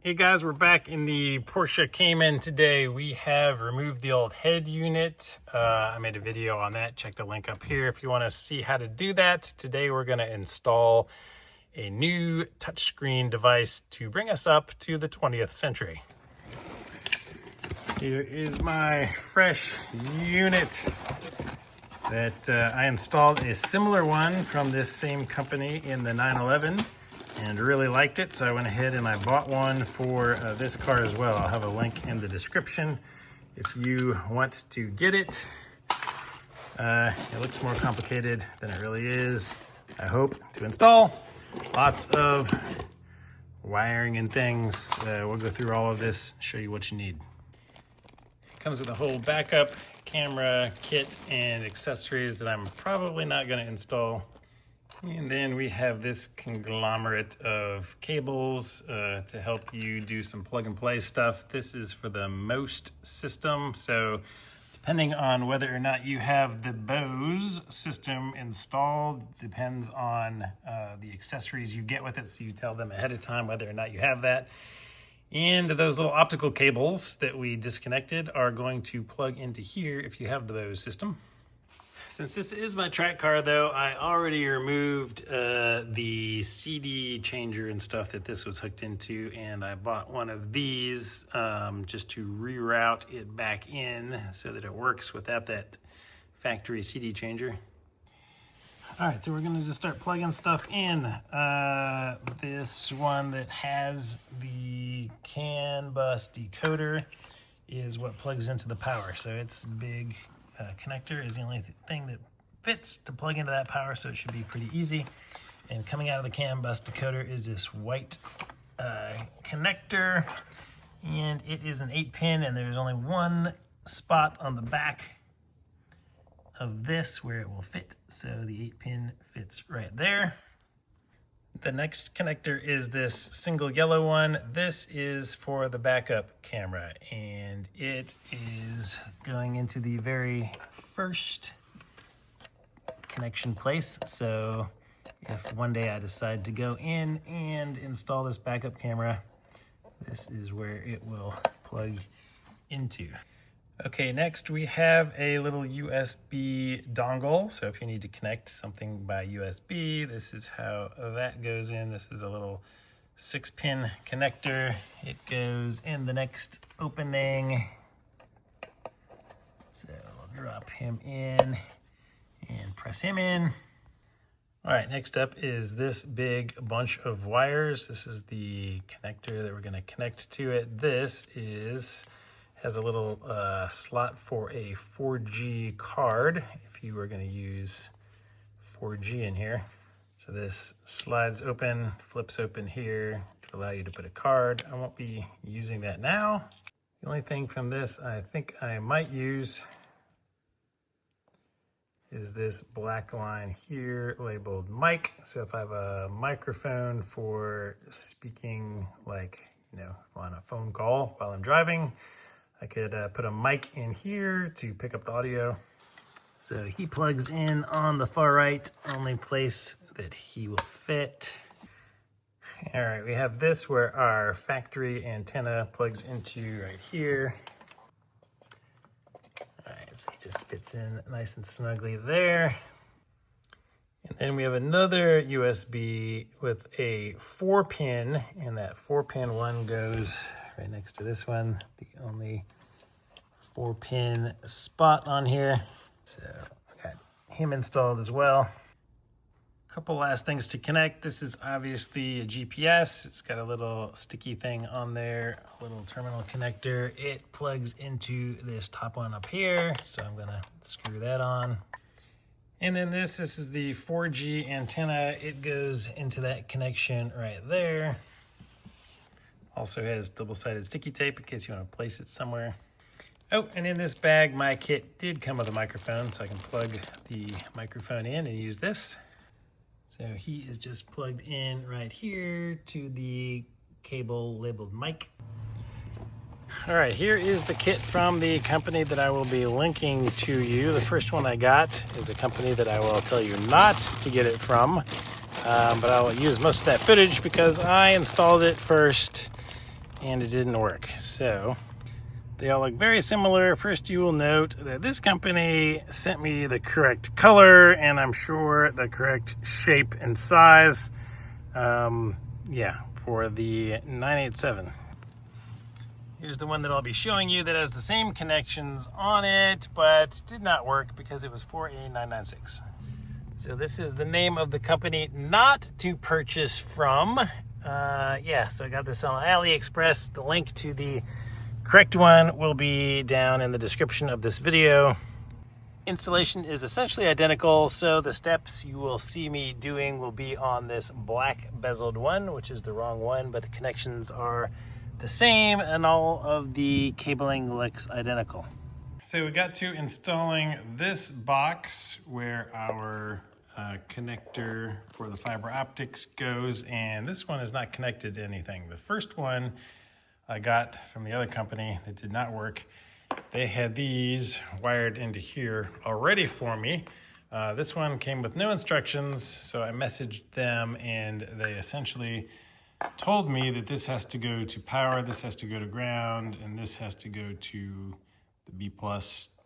Hey guys, we're back in the Porsche Cayman today. We have removed the old head unit. I made a video on that. Check the link up here if you want to see how to do that. Today we're going to install a new touchscreen device to bring us up to the 20th century. Here is my fresh unit that I installed a similar one from this same company in the 911. And really liked it, so I went ahead and I bought one for this car as well. I'll have a link in the description if you want to get it. It looks more complicated than it really is, I hope, to install. Lots of wiring and things. We'll go through all of this, show you what you need. It comes with a whole backup camera kit and accessories that I'm probably not going to install. And then we have this conglomerate of cables to help you do some plug and play stuff. This is for the most system. So depending on whether or not you have the Bose system installed, depends on the accessories you get with it. So you tell them ahead of time whether or not you have that. And those little optical cables that we disconnected are going to plug into here if you have the Bose system. Since this is my track car though, I already removed the CD changer and stuff that this was hooked into, and I bought one of these just to reroute it back in so that it works without that factory CD changer. All right, so we're gonna just start plugging stuff in. This one that has the CAN bus decoder is what plugs into the power, so it's big. Connector is the only thing that fits to plug into that power, so it should be pretty easy. And coming out of the CAN bus decoder is this white connector, and it is an 8-pin, and there's only one spot on the back of this where it will fit, so the 8-pin fits right there. The next connector is this single yellow one. This is for the backup camera, and it is going into the very first connection place. So if one day I decide to go in and install this backup camera, this is where it will plug into. Okay, next we have a little USB dongle. So if you need to connect something by USB, this is how that goes in. This is a little 6-pin connector. It goes in the next opening. So I'll drop him in and press him in. All right, next up is this big bunch of wires. This is the connector that we're gonna connect to it. This has a little slot for a 4G card if you were going to use 4G in here. So this slides open, flips open here to allow you to put a card. I won't be using that now. The only thing from this I think I might use is this black line here labeled mic. So if I have a microphone for speaking, like, on a phone call while I'm driving, I could put a mic in here to pick up the audio. So he plugs in on the far right, only place that he will fit. All right, we have this where our factory antenna plugs into right here. All right, so he just fits in nice and snugly there. And then we have another USB with a 4-pin, and that 4-pin one goes right next to this one, the only 4-pin spot on here. So I got him installed as well. Couple last things to connect. This is obviously a GPS. It's got a little sticky thing on there, a little terminal connector. It plugs into this top one up here, so I'm gonna screw that on. And then this is the 4G antenna. It goes into that connection right there. Also has double-sided sticky tape in case you want to place it somewhere. Oh, and in this bag, my kit did come with a microphone, so I can plug the microphone in and use this. So he is just plugged in right here to the cable labeled mic. All right, here is the kit from the company that I will be linking to you. The first one I got is a company that I will tell you not to get it from, but I'll use most of that footage because I installed it first and it didn't work. So they all look very similar. First, you will note that this company sent me the correct color, and I'm sure the correct shape and size. Yeah, for the 987. Here's the one that I'll be showing you that has the same connections on it, but did not work because it was for a 996. So this is the name of the company not to purchase from. Yeah, so I got this on AliExpress. The link to the correct one will be down in the description of this video. Installation is essentially identical, so the steps you will see me doing will be on this black bezeled one, which is the wrong one, but the connections are the same and all of the cabling looks identical. So we got to installing this box where our connector for the fiber optics goes, and this one is not connected to anything. The first one I got from the other company that did not work. They had these wired into here already for me. This one came with no instructions, so I messaged them and they essentially told me that this has to go to power, this has to go to ground, and this has to go to the B+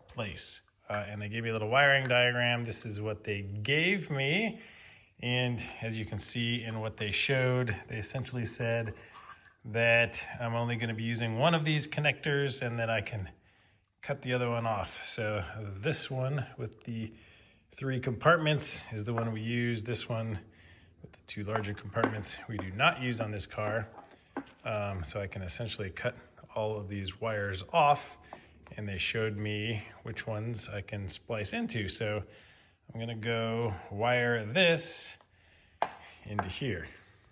place. And they gave me a little wiring diagram. This is what they gave me. And as you can see in what they showed, they essentially said that I'm only going to be using one of these connectors and that I can cut the other one off. So this one with the 3 compartments is the one we use. This one with the 2 larger compartments we do not use on this car. So I can essentially cut all of these wires off, and they showed me which ones I can splice into. So I'm gonna go wire this into here.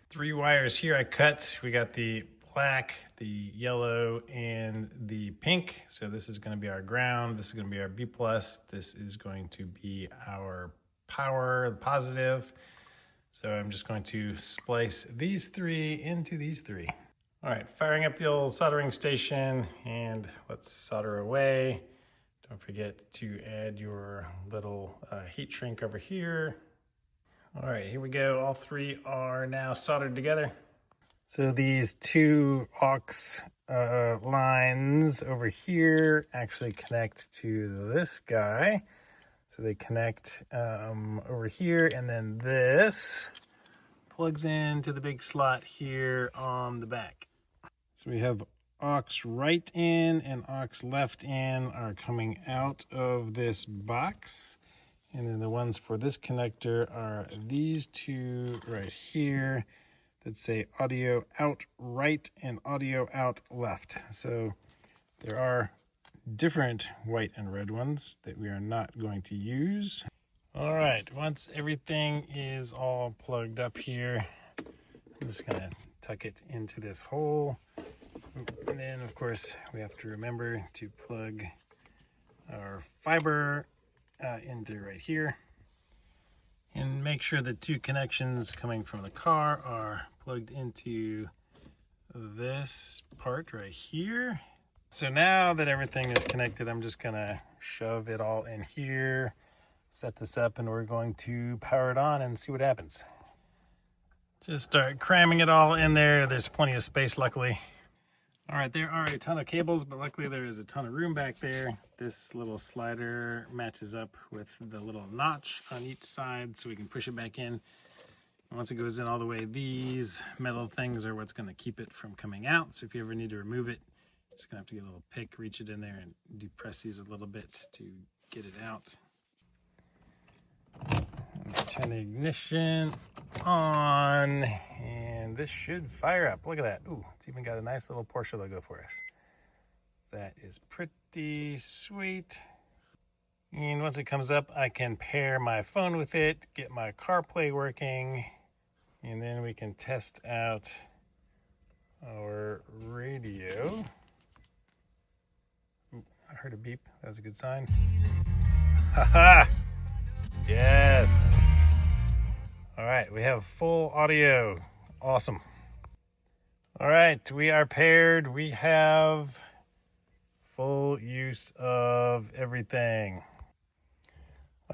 3 wires here I cut. We got the black, the yellow, and the pink. So this is gonna be our ground. This is gonna be our B+. This is going to be our power, the positive. So I'm just going to splice these 3 into these 3. All right, firing up the old soldering station, and let's solder away. Don't forget to add your little heat shrink over here. All right, here we go. All 3 are now soldered together. So these 2 aux lines over here actually connect to this guy. So they connect over here, and then this plugs into the big slot here on the back. So we have aux right in and aux left in are coming out of this box. And then the ones for this connector are these 2 right here that say audio out right and audio out left. So there are different white and red ones that we are not going to use. All right, once everything is all plugged up here, I'm just gonna tuck it into this hole. And then of course we have to remember to plug our fiber into right here. And make sure the 2 connections coming from the car are plugged into this part right here. So now that everything is connected, I'm just gonna shove it all in here, set this up, and we're going to power it on and see what happens. Just start cramming it all in there. There's plenty of space, luckily. All right, there are a ton of cables, but luckily there is a ton of room back there. This little slider matches up with the little notch on each side so we can push it back in. And once it goes in all the way, these metal things are what's gonna keep it from coming out. So if you ever need to remove it, just gonna have to get a little pick, reach it in there, and depress these a little bit to get it out. Turn the ignition on, and this should fire up. Look at that. Ooh, it's even got a nice little Porsche logo for us. That is pretty sweet. And once it comes up, I can pair my phone with it, get my CarPlay working, and then we can test out our radio. Ooh, I heard a beep. That was a good sign. Haha! Yes! All right, we have full audio. Awesome. All right, we are paired. We have full use of everything.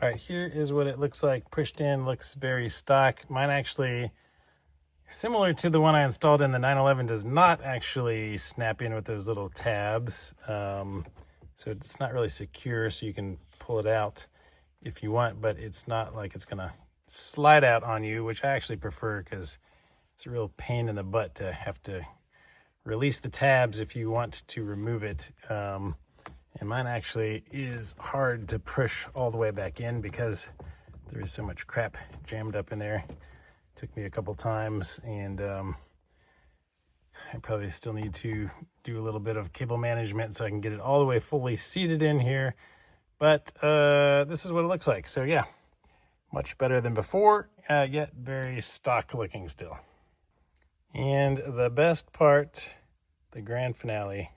All right, here is what it looks like pushed in. Looks very stock. Mine actually similar to the one I installed in the 911, does not actually snap in with those little tabs. So it's not really secure, so you can pull it out if you want, but it's not like it's gonna slide out on you, which I actually prefer because it's a real pain in the butt to have to release the tabs if you want to remove it. And mine actually is hard to push all the way back in because there is so much crap jammed up in there. Took me a couple times, and I probably still need to do a little bit of cable management so I can get it all the way fully seated in here. But this is what it looks like. So yeah, much better than before, yet very stock looking still. And the best part, the grand finale.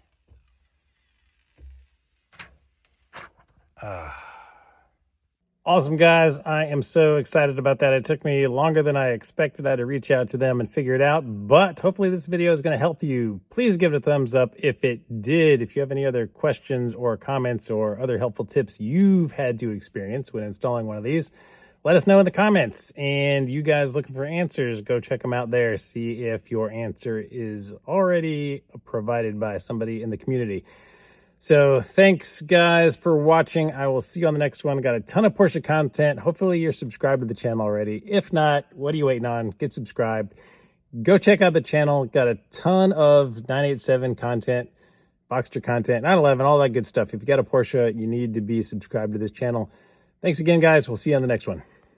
Awesome, guys. I am so excited about that. It took me longer than I expected. I had to reach out to them and figure it out, but hopefully this video is going to help you. Please give it a thumbs up if it did. If you have any other questions or comments or other helpful tips you've had to experience when installing one of these, let us know in the comments. And you guys looking for answers, go check them out there. See if your answer is already provided by somebody in the community. So thanks, guys, for watching. I will see you on the next one. Got a ton of Porsche content. Hopefully you're subscribed to the channel already. If not, what are you waiting on? Get subscribed. Go check out the channel. Got a ton of 987 content, Boxster content, 911, all that good stuff. If you got a Porsche, you need to be subscribed to this channel. Thanks again, guys. We'll see you on the next one.